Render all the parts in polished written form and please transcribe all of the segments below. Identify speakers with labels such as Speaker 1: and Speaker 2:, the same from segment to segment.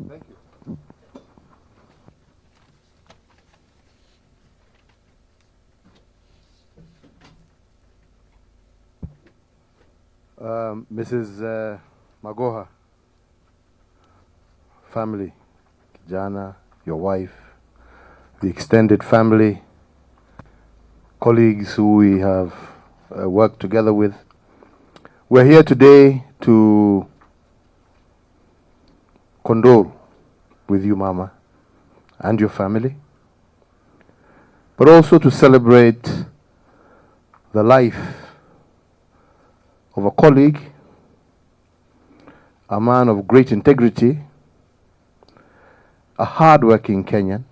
Speaker 1: Thank you. Mrs. Magoha, family, Kijana, your wife, the extended family, colleagues who we have worked together with. We're here today to condole with you, Mama, and your family, but also to celebrate the life of a colleague, a man of great integrity, a hard-working Kenyan,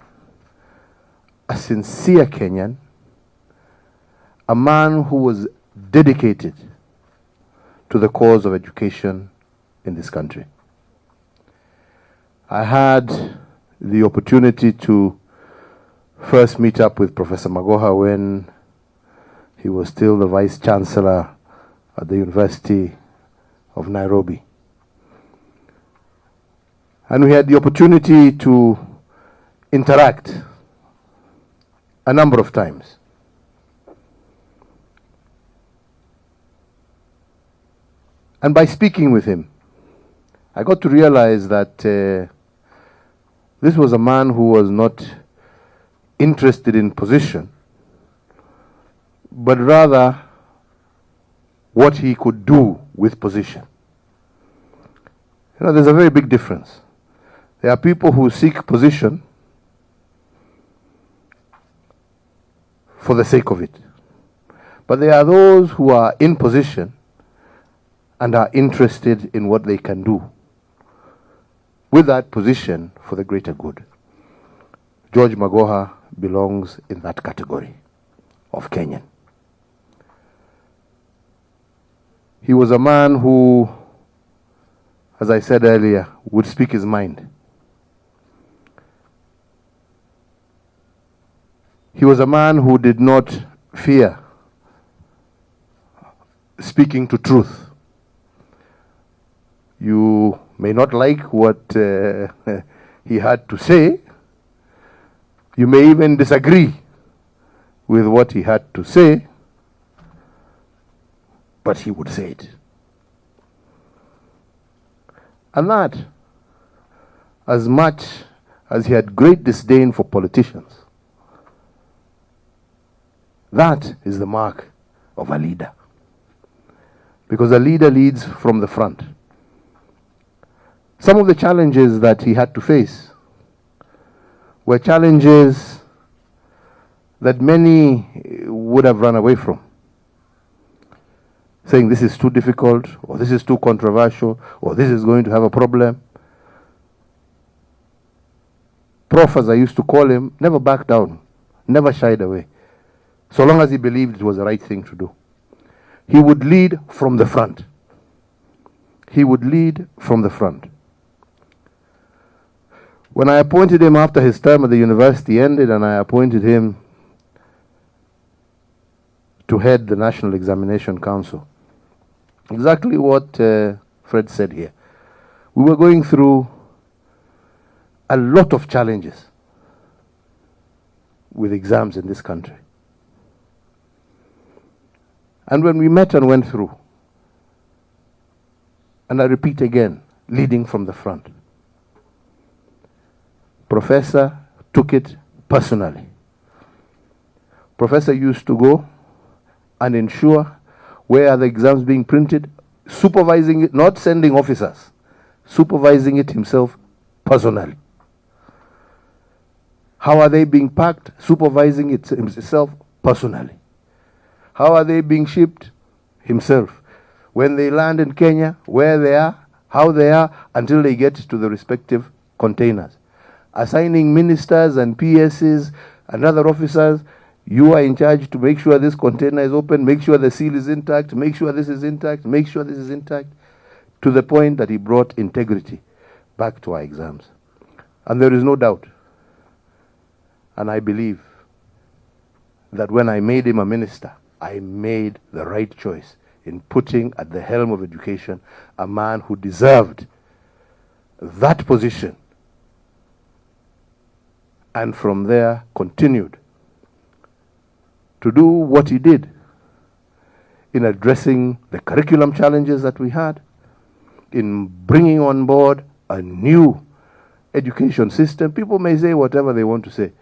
Speaker 1: a sincere Kenyan, a man who was dedicated to the cause of education in this country. I had the opportunity to first meet up with Professor Magoha when he was still the Vice Chancellor at the University of Nairobi. And we had the opportunity to interact a number of times. And by speaking with him, I got to realize that this was a man who was not interested in position, but rather what he could do with position. You know, there's a very big difference. There are people who seek position for the sake of it. But there are those who are in position and are interested in what they can do with that position for the greater good. George Magoha belongs in that category of Kenyan. He was a man who, as I said earlier, would speak his mind. He was a man who did not fear speaking to truth. You may not like what he had to say. You may even disagree with what he had to say, but he would say it. And that, as much as he had great disdain for politicians, that is the mark of a leader. Because a leader leads from the front. Some of the challenges that he had to face were challenges that many would have run away from, saying this is too difficult, or this is too controversial, or this is going to have a problem. Prof, as I used to call him, never backed down, never shied away, so long as he believed it was the right thing to do. He would lead from the front. He would lead from the front. When I appointed him after his term at the university ended, and I appointed him to head the National Examination Council, exactly what Fred said here. We were going through a lot of challenges with exams in this country. And when we met and went through, and I repeat again, leading from the front, Professor took it personally. Professor used to go and ensure where are the exams being printed, supervising it, not sending officers, supervising it himself personally. How are they being packed? Supervising it himself personally. How are they being shipped? Himself. When they land in Kenya, where they are, how they are, until they get to the respective containers. Assigning ministers and PSs and other officers, you are in charge to make sure this container is open, make sure the seal is intact, make sure this is intact, make sure this is intact, to the point that he brought integrity back to our exams. And there is no doubt, and I believe that when I made him a minister, I made the right choice in putting at the helm of education a man who deserved that position and from there continued to do what he did in addressing the curriculum challenges that we had, in bringing on board a new education system. People may say whatever they want to say.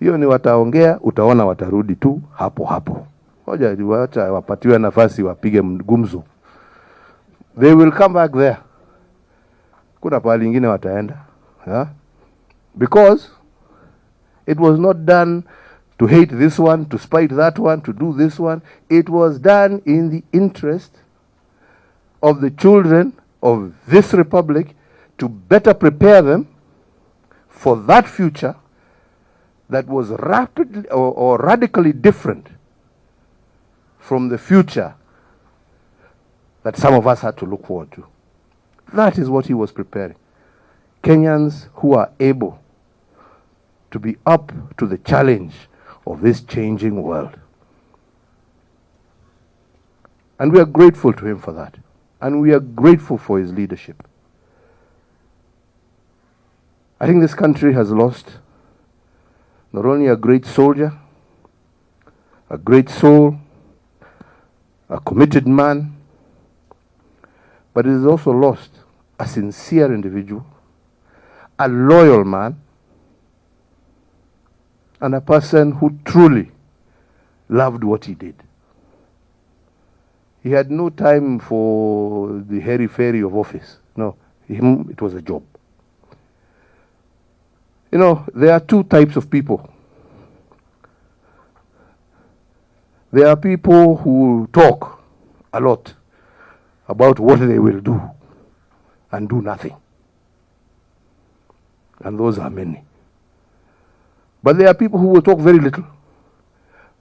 Speaker 1: Hiyo ni wataongea, utaona watarudi tu hapo hapo. Wacha wapatiwe nafasi wapige gumzo. They will come back there. Kuna pahali ingine wataenda. Because it was not done to hate this one, to spite that one, to do this one. It was done in the interest of the children of this republic, to better prepare them for that future that was rapidly or radically different from the future that some of us had to look forward to. That is what he was preparing. Kenyans who are able to be up to the challenge of this changing world. And we are grateful to him for that. And we are grateful for his leadership. I think this country has lost not only a great soldier, a great soul, a committed man, but it has also lost a sincere individual, a loyal man, and a person who truly loved what he did. He had no time for the hairy-fairy of office. No, him, it was a job. You know, there are two types of people. There are people who talk a lot about what they will do and do nothing. And those are many. But there are people who will talk very little,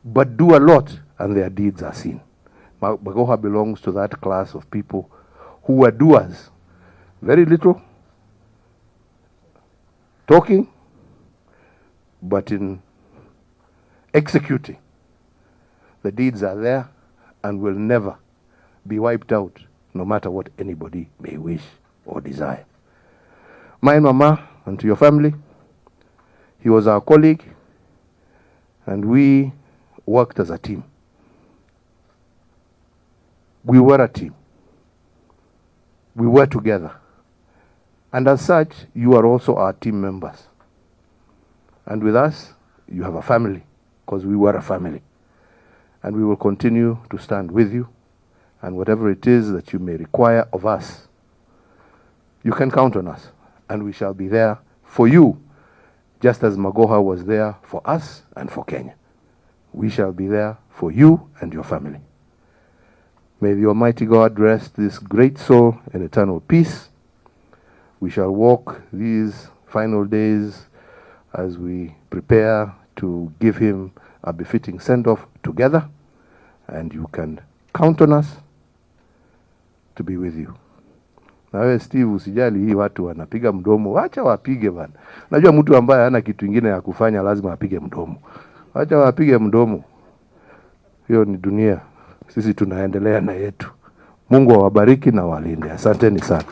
Speaker 1: but do a lot, and their deeds are seen. Magoha belongs to that class of people who are doers. Very little, talking, but in executing. The deeds are there and will never be wiped out, no matter what anybody may wish or desire. My mama, and to your family, he was our colleague, and we worked as a team. We were a team. We were together. And as such, you are also our team members. And with us, you have a family, because we were a family. And we will continue to stand with you, and whatever it is that you may require of us, you can count on us, and we shall be there for you, just as Magoha was there for us and for Kenya. We shall be there for you and your family. May the Almighty God rest this great soul in eternal peace. We shall walk these final days as we prepare to give him a befitting send-off together, and you can count on us to be with you. Na wewe Steve, usijali hii watu wanapiga mdomo, wacha wapige bana. Najua mtu ambaye hana kitu kingine ya kufanya lazima apige mdomo. Wacha wapige mdomo. Hiyo ni dunia. Sisi tunaendelea na yetu. Mungu awabariki na walinde. Asanteni sana.